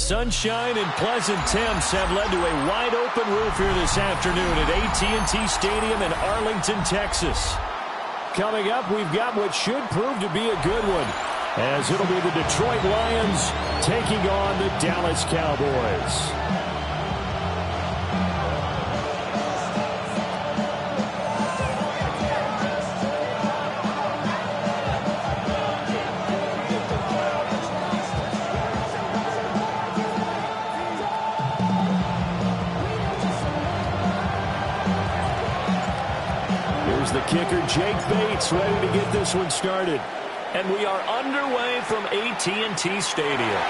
Sunshine and pleasant temps have led to a wide-open roof here this afternoon at AT&T Stadium in Arlington, Texas. Coming up, we've got what should prove to be a good one, as it'll be the Detroit Lions taking on the Dallas Cowboys. The kicker, Jake Bates, ready to get this one started. And we are underway from AT&T Stadium.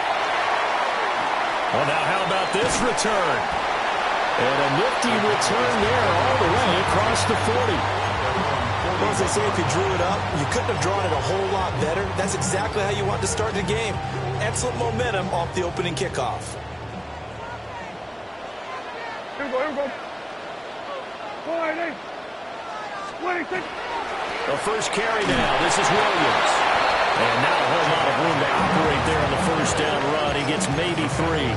Well, now how about this return? And a nifty return there all the way across the 40. Well, as they say, if you drew it up, you couldn't have drawn it a whole lot better. That's exactly how you want to start the game. Excellent momentum off the opening kickoff. Here we go. The first carry now. This is Williams. And now a whole lot of room to operate there on the first down run. He gets maybe 3.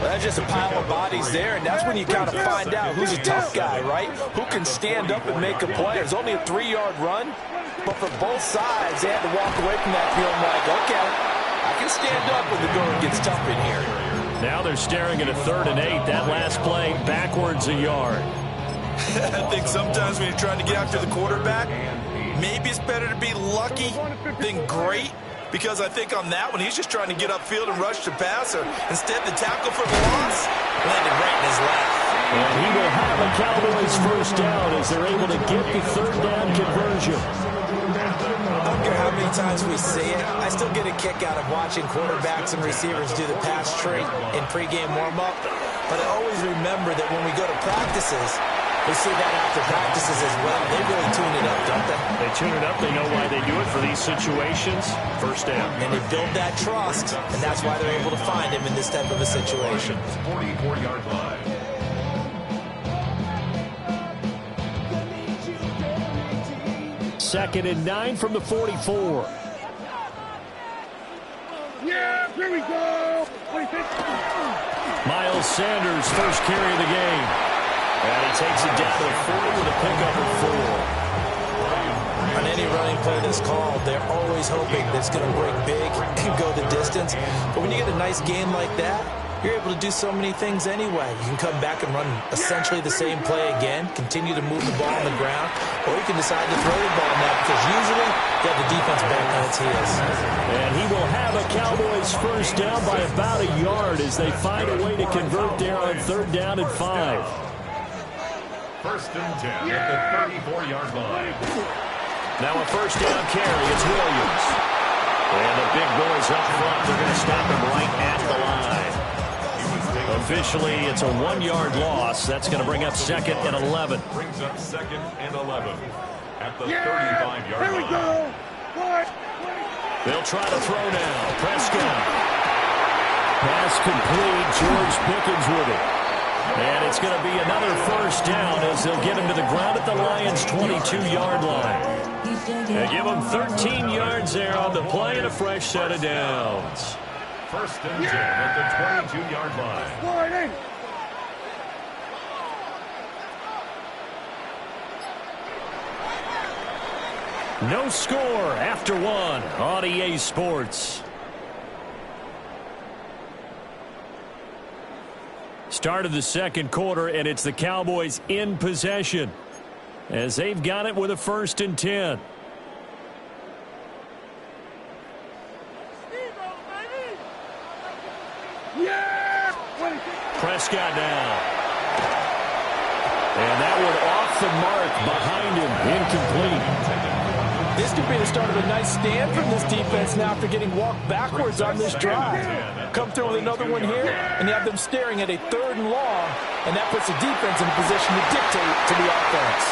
That's just a pile of bodies there, and that's when you kind of find out who's a tough guy, right? Who can stand up and make a play. It's only a 3-yard run, but for both sides, they had to walk away from that feeling like, okay, I can stand up when the going gets tough in here. Now they're staring at a 3rd and 8. That last play backwards a yard. I think sometimes when you're trying to get after the quarterback, maybe it's better to be lucky than great, because I think on that one, he's just trying to get upfield and rush the passer. Instead, the tackle for the loss landed right in his lap. And he will have a Cowboys first down as they're able to get the 3rd down conversion. I don't care how many times we say it, I still get a kick out of watching quarterbacks and receivers do the pass tree in pregame warm-up. But I always remember that when we go to practices, we see that after practices as well. They really tune it up, don't they? They tune it up. They know why they do it for these situations. First down. And they build that trust, and that's why they're able to find him in this type of a situation. 44-yard line. Second and 9 from the 44. Yeah, here we go. Miles Sanders, first carry of the game. And he takes it down to the 40 with a pickup of 4. On any running play that's called, they're always hoping that it's going to break big and go the distance. But when you get a nice game like that, you're able to do so many things anyway. You can come back and run essentially the same play again, continue to move the ball on the ground, or you can decide to throw the ball now because usually you have the defense back on its heels. And he will have a Cowboys first down by about a yard as they find a way to convert there on 3rd down and 5. First and 10 at the 34-yard line. Now a first down carry. It's Williams. And the big boys up front. They're going to stop him right at the line. Officially, it's a 1-yard loss. That's going to bring up 2nd and 11. Brings up 2nd and 11 at the 35-yard line. Here we go. They'll try to throw now. Prescott. Pass complete. George Pickens with it. And it's going to be another first down as they'll get him to the ground at the Lions' 22-yard line. They give him 13 yards there on the play and a fresh set of downs. First and 10 at the 22-yard line. No score after 1 on EA Sports. Start of the second quarter, and it's the Cowboys in possession as they've got it with a 1st and 10. Prescott now. And that one off the mark behind him, incomplete. This could be the start of a nice stand from this defense now after getting walked backwards on this drive. Come through with another one here, and you have them staring at a 3rd and long, and that puts the defense in a position to dictate to the offense.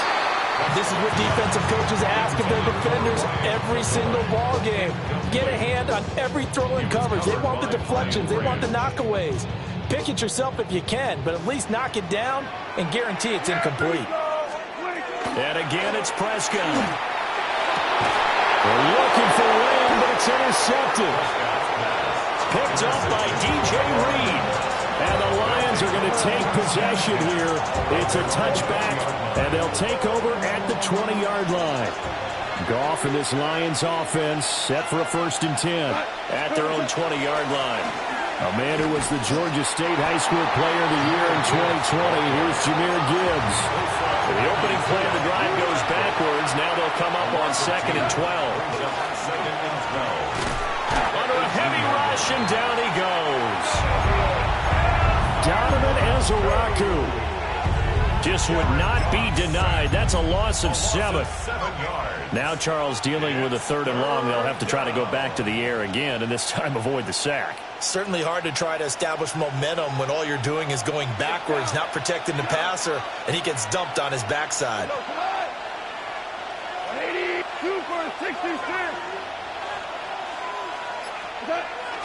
This is what defensive coaches ask of their defenders every single ball game. Get a hand on every throw and coverage. They want the deflections. They want the knockaways. Pick it yourself if you can, but at least knock it down and guarantee it's incomplete. And again, it's Prescott. They're looking for Lamb, but it's intercepted. Picked picked up by DJ Reed. And the Lions are going to take possession here. It's a touchback, and they'll take over at the 20-yard line. Goff and this Lions offense set for a 1st and 10 at their own 20-yard line. A man who was the Georgia State High School Player of the Year in 2020. Here's Jahmyr Gibbs. The opening play of the drive goes backwards. Now they'll come up on 2nd and 12. Under a heavy rush, and down he goes. Donovan Ezaraku just would not be denied. That's a loss of 7. Now Charles dealing with a 3rd and long. They'll have to try to go back to the air again, and this time avoid the sack. Certainly hard to try to establish momentum when all you're doing is going backwards, not protecting the passer, and he gets dumped on his backside. 82 for a 66.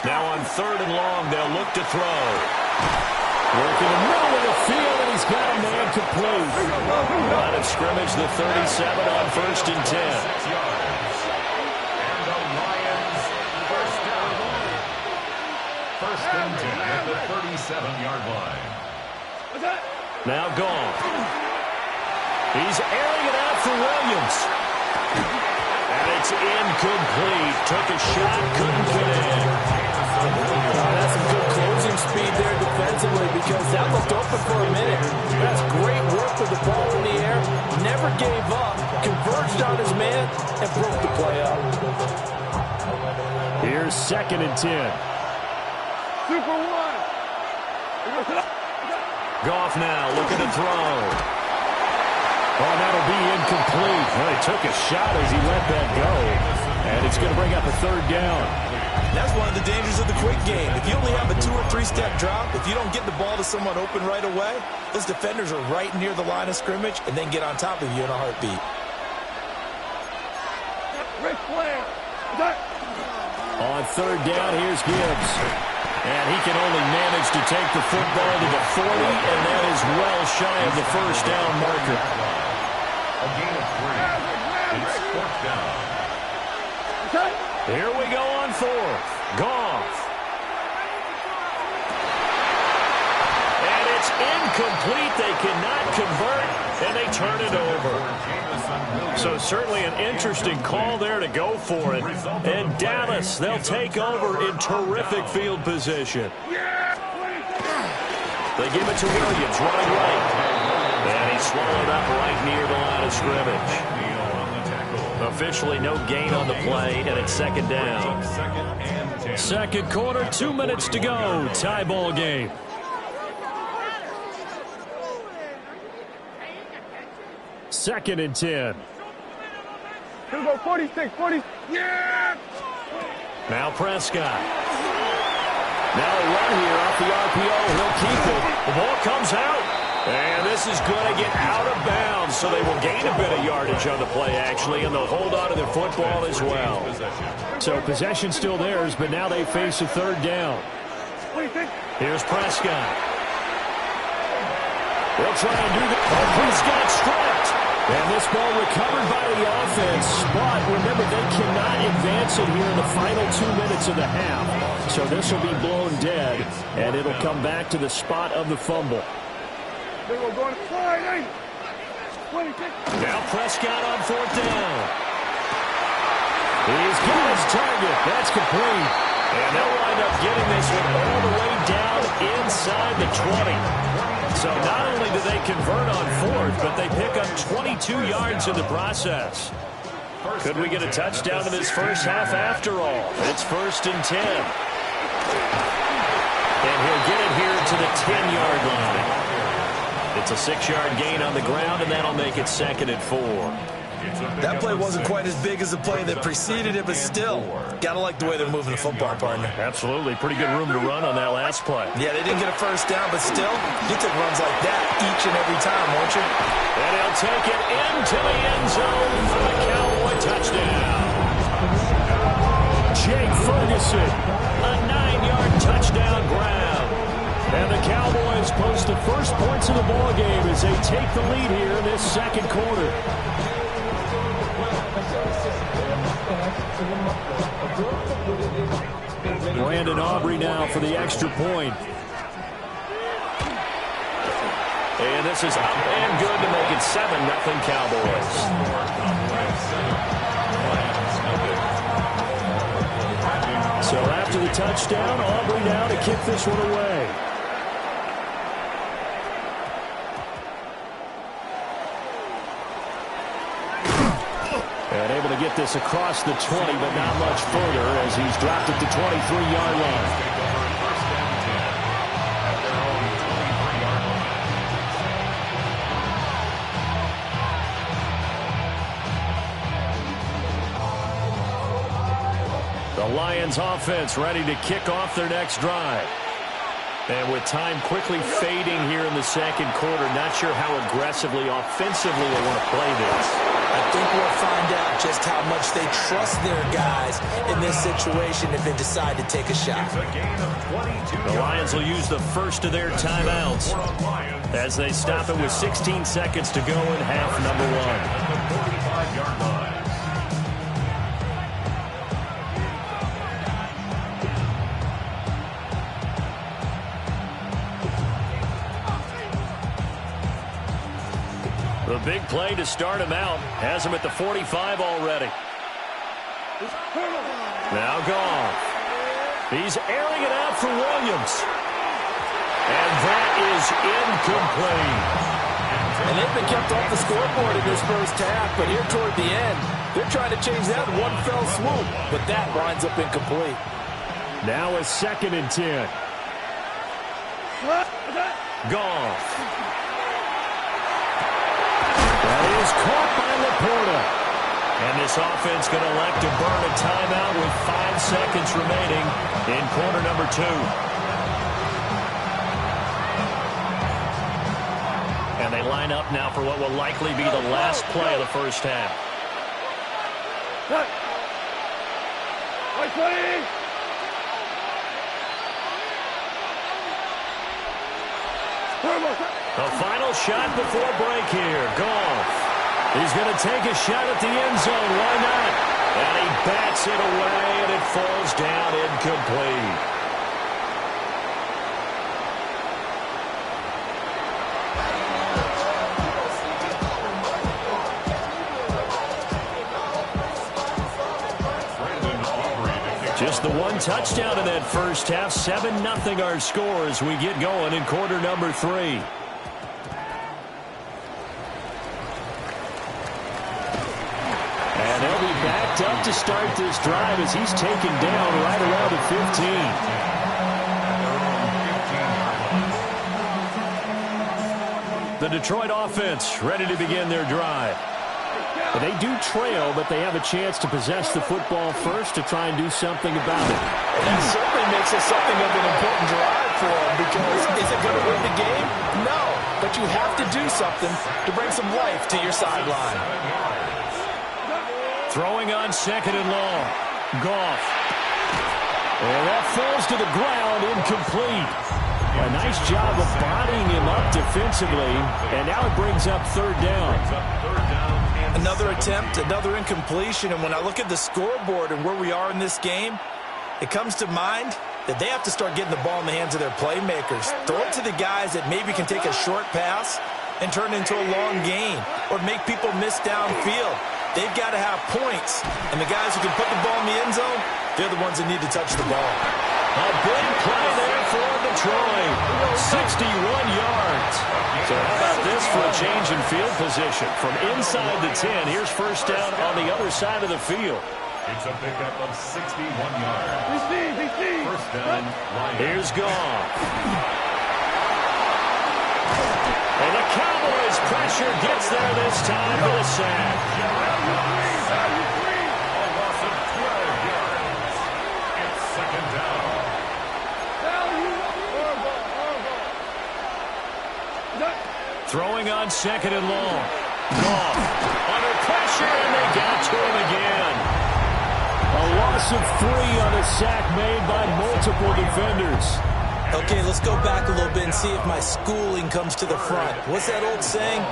Now on 3rd and long, they'll look to throw. Working the middle of the field, and he's got a man complete. Line of scrimmage, the 37 on 1st and 10. And the Lions first down. 1st and 10 at the 37-yard line. Now gone. He's airing it out for Williams. And it's incomplete. Took a shot, couldn't get in. That's some good closing speed there defensively, because that looked open for a minute. That's great work with the ball in the air. Never gave up. Converged on his man and broke the play up. Here's 2nd and 10. Super 1. Goff now looking to throw. Oh, that'll be incomplete. Well, he took a shot as he let that go. And it's going to bring up a 3rd down. That's one of the dangers of the quick game. If you only have a 2- or 3-step drop, if you don't get the ball to someone open right away, those defenders are right near the line of scrimmage and then get on top of you in a heartbeat. Rick Flair. On 3rd down, here's Gibbs. And he can only manage to take the football to the 40, and that is well shy of the 1st down marker. A gain of 3. It's 4th down. Here we go on 4th. Goff. And it's incomplete. They cannot convert, and they turn it over. So certainly an interesting call there to go for it. And Dallas, they'll take over in terrific field position. They give it to Williams, running right. And he's swallowed up right near the line of scrimmage. Officially no gain on the play, and it's 2nd down. 2nd quarter, 2 minutes to go. Tie ball game. Second and 10. Here we go, 46, 40. Yeah! Now Prescott. Now a run here off the RPO. He'll keep it. The ball comes out. And this is going to get out of bounds, so they will gain a bit of yardage on the play, actually, and they'll hold on to their football as well. So possession still theirs, but now they face a 3rd down. Here's Prescott. They'll try and do that. Oh, Prescott stripped. And this ball recovered by the offense. But remember, they cannot advance it here in the final 2 minutes of the half. So this will be blown dead, and it'll come back to the spot of the fumble. Now Prescott on 4th down. He's got his target. That's complete. And they'll wind up getting this one all the way down inside the 20. So not only do they convert on 4th, but they pick up 22 yards in the process. Could we get a touchdown in this first half after all? It's 1st and 10. And he'll get it here to the 10-yard line. It's a 6-yard gain on the ground, and that'll make it 2nd and 4. That play wasn't quite as big as the play that preceded it, but still, gotta like the way they're moving the football, partner. Absolutely. Pretty good room to run on that last play. Yeah, they didn't get a 1st down, but still, you take runs like that each and every time, won't you? And he'll take it into the end zone for the Cowboy touchdown. Jake Ferguson, a 9-yard touchdown grab. And the Cowboys post the first points of the ball game as they take the lead here in this 2nd quarter. Brandon Aubrey now for the extra point. And this is up and good to make it 7-0 Cowboys. So after the touchdown, Aubrey now to kick this one away. And able to get this across the 20, but not much further as he's dropped it to 23-yard line. The Lions offense ready to kick off their next drive. And with time quickly fading here in the second quarter, not sure how aggressively, offensively they want to play this. I think we'll find out just how much they trust their guys in this situation if they decide to take a shot. The Lions will use the first of their timeouts as they stop it with 16 seconds to go in half number one. The 45-yard line. The big play to start him out. Has him at the 45 already. Now Goff. He's airing it out for Williams. And that is incomplete. And they've been kept off the scoreboard in this first half, but here toward the end, they're trying to change that in one fell swoop. But that winds up incomplete. Now a 2nd and 10. Goff. That is caught by Laporta. And this offense going to elect to burn a timeout with 5 seconds remaining in quarter number 2. And they line up now for what will likely be the last play of the first half. The final shot before break here. Goff. He's going to take a shot at the end zone. Why not? And he bats it away, and it falls down incomplete. Just the one touchdown in that first half. 7-0 our score as we get going in quarter number 3. And they'll be backed up to start this drive as he's taken down right around the 15. The Detroit offense ready to begin their drive. They do trail, but they have a chance to possess the football first to try and do something about it. And that certainly makes it something of an important drive for them because is it going to win the game? No, but you have to do something to bring some life to your sideline. Throwing on 2nd and long. Goff. And that falls to the ground, incomplete. A nice job of bodying him up defensively, and now it brings up 3rd down. Another attempt, another incompletion, and when I look at the scoreboard and where we are in this game, it comes to mind that they have to start getting the ball in the hands of their playmakers. Throw it to the guys that maybe can take a short pass and turn it into a long gain or make people miss downfield. They've got to have points, and the guys who can put the ball in the end zone, they're the ones that need to touch the ball. A big play there for Detroit. 61 yards. So how about this for a change in field position? From inside the 10, here's first down on the other side of the field. It's a pickup of 61 yards. First down, Lions. Here's Goff. And the Cowboys pressure gets there this time for the sack. A loss of 12 yards. It's 2nd down. Throwing on 2nd and long. Goff under pressure, and they got to him again. A loss of 3 on a sack made by multiple defenders. Okay, let's go back a little bit and see if my schooling comes to the front. What's that old saying?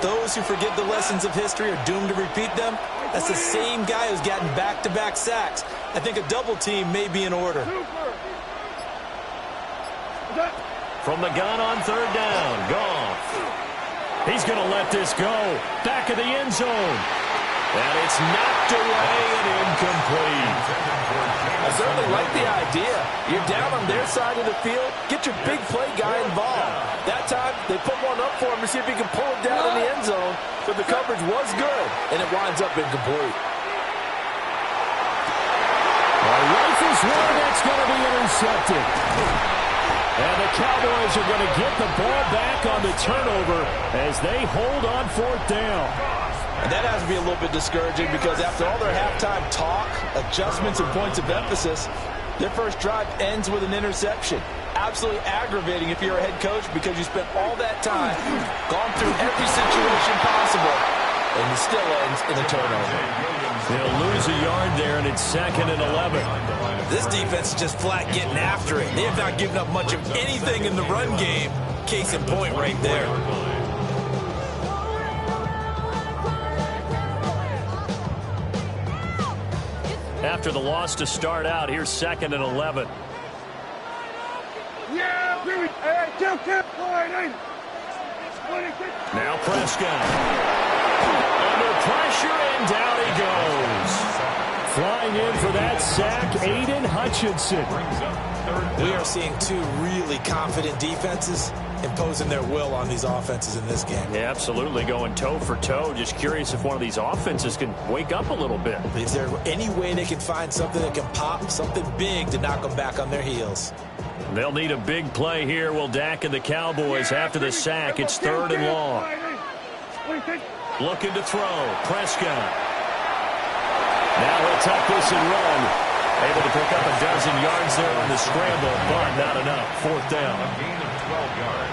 those who forget the lessons of history are doomed to repeat them, that's the same guy who's gotten back-to-back sacks. I think a double team may be in order. From the gun on third down, Goff. He's going to let this go. Back of the end zone. And it's knocked away and incomplete. I certainly like the idea. You're down on their side of the field. Get your big play guy involved. That time, they put one up for him to see if he can pull it down in the end zone. But the coverage was good, and it winds up incomplete. Rifles one that's going to be intercepted. And the Cowboys are going to get the ball back on the turnover as they hold on fourth down. And that has to be a little bit discouraging because after all their halftime talk, adjustments, and points of emphasis, their first drive ends with an interception. Absolutely aggravating if you're a head coach because you spent all that time, gone through every situation possible, and it still ends in a turnover. They'll lose a yard there, and it's 2nd and 11. This defense is just flat getting after it. They have not given up much of anything in the run game. Case in point right there. After the loss to start out, here's 2nd and 11. Now Prescott. Under pressure, and down he goes. Flying in for that sack, Aiden Hutchinson. We are seeing two really confident defenses imposing their will on these offenses in this game. Yeah, absolutely, going toe for toe. Just curious if one of these offenses can wake up a little bit. Is there any way they can find something that can pop, something big to knock them back on their heels? They'll need a big play here. Will Dak and the Cowboys after the sack. It's 3rd and long. Looking to throw. Prescott. Now he'll tuck this and run. Able to pick up a dozen yards there on the scramble, but not enough. 4th down. A gain of 12 yards.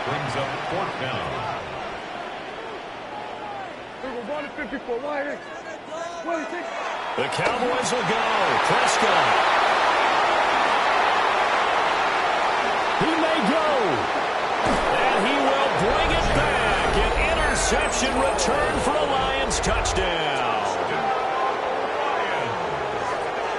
Brings up 4th down. The Cowboys will go. Prescott. He may go. And he will bring it back. An interception return for a Lions touchdown.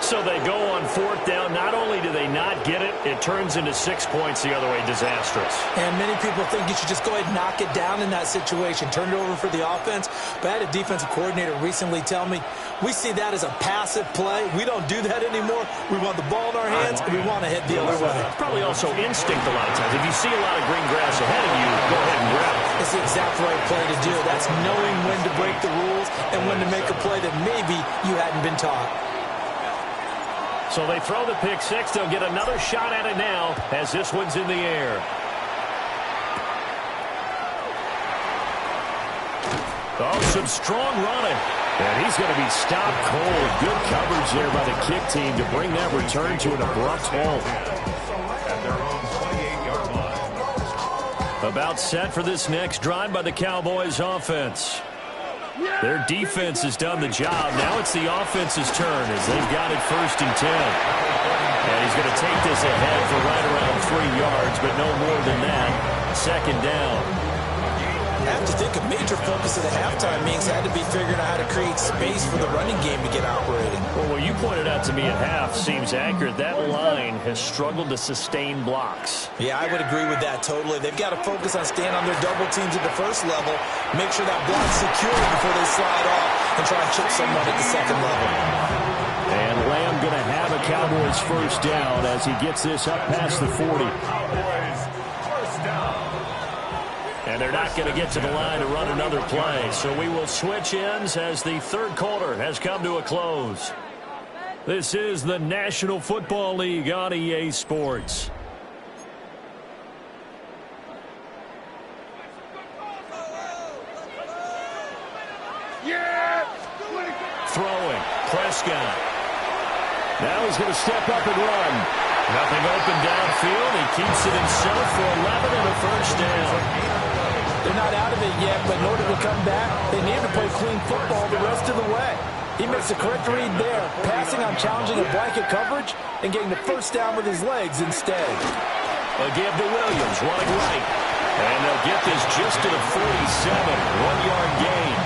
So they go on 4th down. Not only do they not get it, it turns into 6 points the other way. Disastrous. And many people think you should just go ahead and knock it down in that situation. Turn it over for the offense. But I had a defensive coordinator recently tell me, we see that as a passive play. We don't do that anymore. We want the ball in our hands, and we want to head the other way. It's probably also instinct a lot of times. If you see a lot of green grass ahead of you, go ahead and grab it. It's the exact right play to do. That's knowing when to break the rules and when to make a play that maybe you hadn't been taught. So they throw the pick six. They'll get another shot at it now as this one's in the air. Oh, some strong running. And he's going to be stopped cold. Good coverage there by the kick team to bring that return to an abrupt halt. At their own 28-yard line. About set for this next drive by the Cowboys offense. Their defense has done the job. Now it's the offense's turn as they've got it 1st and 10. And he's going to take this ahead for right around 3 yards, but no more than that. 2nd down. I have to think a major focus of the halftime meetings had to be figuring out how to create space for the running game to get operating. Well, what you pointed out to me at half seems accurate. That line has struggled to sustain blocks. Yeah, I would agree with that totally. They've got to focus on staying on their double teams at the first level, make sure that block's secure before they slide off and try and chip someone at the second level. And Lamb going to have a Cowboys 1st down as he gets this up past the 40. Cowboys 1st down. And they're not going to get to the line to run another play. So we will switch ends as the 3rd quarter has come to a close. This is the National Football League on EA Sports. Throwing. Prescott. Now he's going to step up and run. Nothing open downfield. He keeps it himself for 11 and a 1st down. They're not out of it yet, but in order to come back, they need to play clean football the rest of the way. He makes the correct read there, passing on challenging a blanket coverage and getting the 1st down with his legs instead. A give to Williams, running right. And they'll get this just to the 47, 1-yard gain.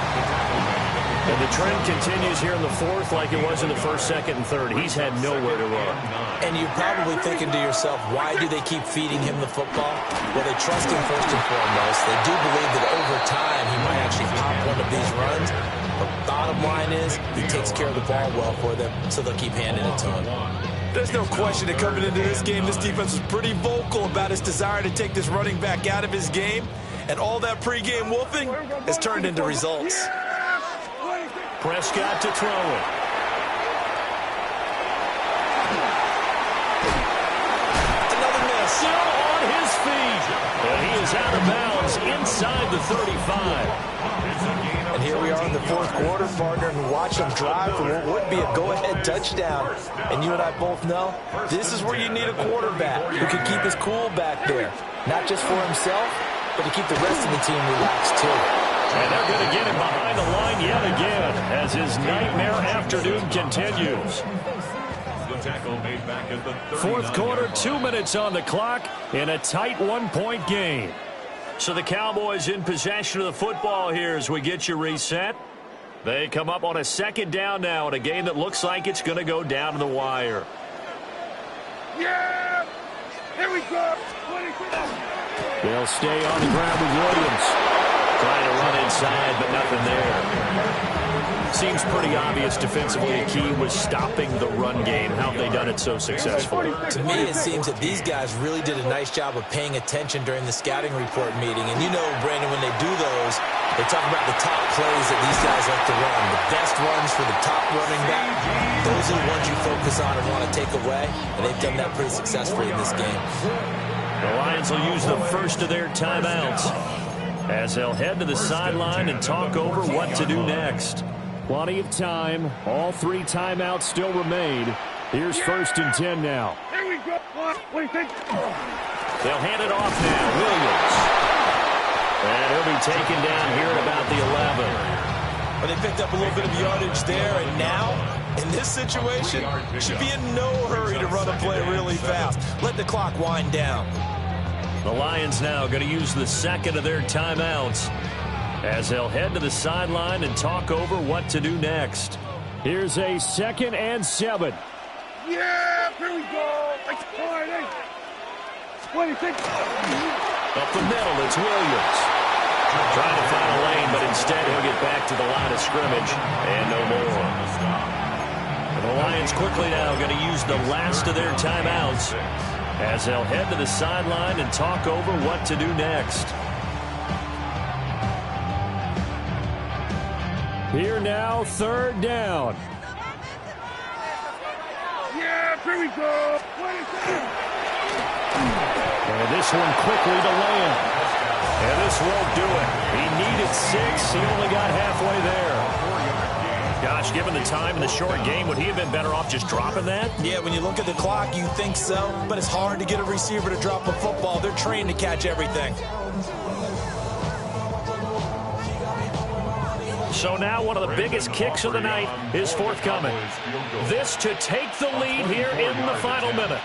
And the trend continues here in the fourth like it was in the first, second, and third. He's had nowhere to run. And you're probably thinking to yourself, why do they keep feeding him the football? Well, they trust him first and foremost. They do believe that over time he might actually pop one of these runs. But bottom line is he takes care of the ball well for them, so they'll keep handing it to him. There's no question that coming into this game, this defense was pretty vocal about its desire to take this running back out of his game. And all that pregame wolfing has turned into results. Prescott to throw it. Another miss. Still on his feet. And he is out of bounds inside the 35. And here we are in the fourth quarter, partner, and watch them drive for what would be a go-ahead touchdown. And you and I both know this is where you need a quarterback who can keep his cool back there. Not just for himself, but to keep the rest of the team relaxed, too. And they're going to get him behind the line yet again as his nightmare afternoon continues. Fourth quarter, 2 minutes on the clock in a tight 1-point game. So the Cowboys in possession of the football here as we get you reset. They come up on a second down now in a game that looks like it's going to go down to the wire. Yeah! Here we go! They'll stay on the ground with Williams. Trying to run inside, but nothing there. Seems pretty obvious defensively the key was stopping the run game. How have they done it so successfully? To me, it seems that these guys really did a nice job of paying attention during the scouting report meeting. And you know, Brandon, when they do those, they talk about the top plays that these guys like to run. The best runs for the top running back. Those are the ones you focus on and want to take away. And they've done that pretty successfully in this game. The Lions will use the first of their timeouts as they'll head to the sideline and talk over what to do next. Plenty of time. All 3 timeouts still remain. Here's 1st and 10 now. Here we go. What do you think? They'll hand it off now. Williams. And he'll be taken down here at about the 11. But they picked up a little bit of yardage there, and now, in this situation, should be in no hurry to run a play really fast. Let the clock wind down. The Lions now going to use the second of their timeouts as they'll head to the sideline and talk over what to do next. Here's a 2nd and 7. Yeah! Here we go! What do you think? Up the middle, it's Williams. Trying to find a lane, but instead he'll get back to the line of scrimmage and no more. And the Lions quickly now going to use the last of their timeouts as they'll head to the sideline and talk over what to do next. Here now, 3rd down. Yeah, here we go. And this one quickly to land. And this won't do it. He needed 6. He only got halfway there. Gosh, given the time in the short game, would he have been better off just dropping that? Yeah, when you look at the clock, you think so. But it's hard to get a receiver to drop a football. They're trained to catch everything. So now one of the biggest kicks of the night is forthcoming. This to take the lead here in the final minute.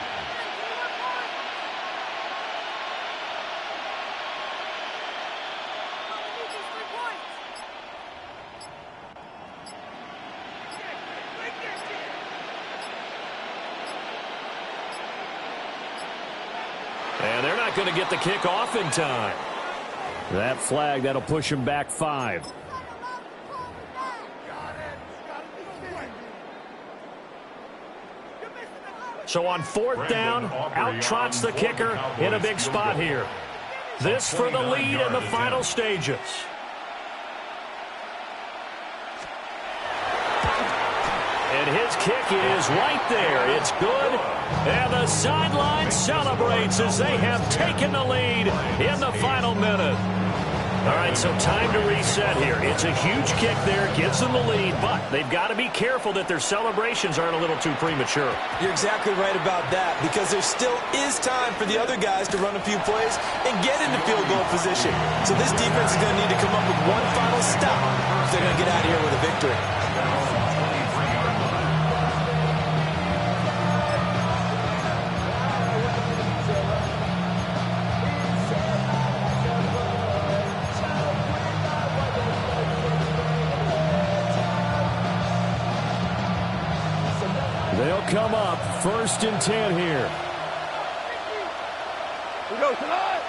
And they're not going to get the kick off in time. That flag, that'll push him back 5. So on 4th down, out trots the kicker in a big spot here. This for the lead in the final stages. And his kick is right there. It's good. And the sideline celebrates as they have taken the lead in the final minute. All right, so time to reset here. It's a huge kick there, gives them the lead, but they've got to be careful that their celebrations aren't a little too premature. You're exactly right about that, because there still is time for the other guys to run a few plays and get into field goal position. So this defense is going to need to come up with one final stop if they're going to get out of here with a victory. They'll come up 1st and 10 here. We go tonight.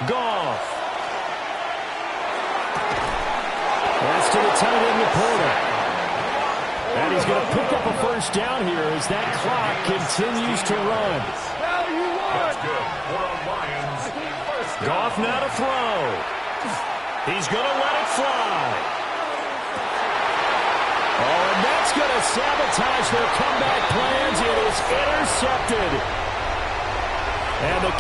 Goff. That's to the tight end, Laporta. And he's going to pick up a 1st down here as that clock continues to run. That's good for a Lions. Goff now to throw. He's going to let it fly. Oh, and that's going to sabotage their comeback plans. It is intercepted. And the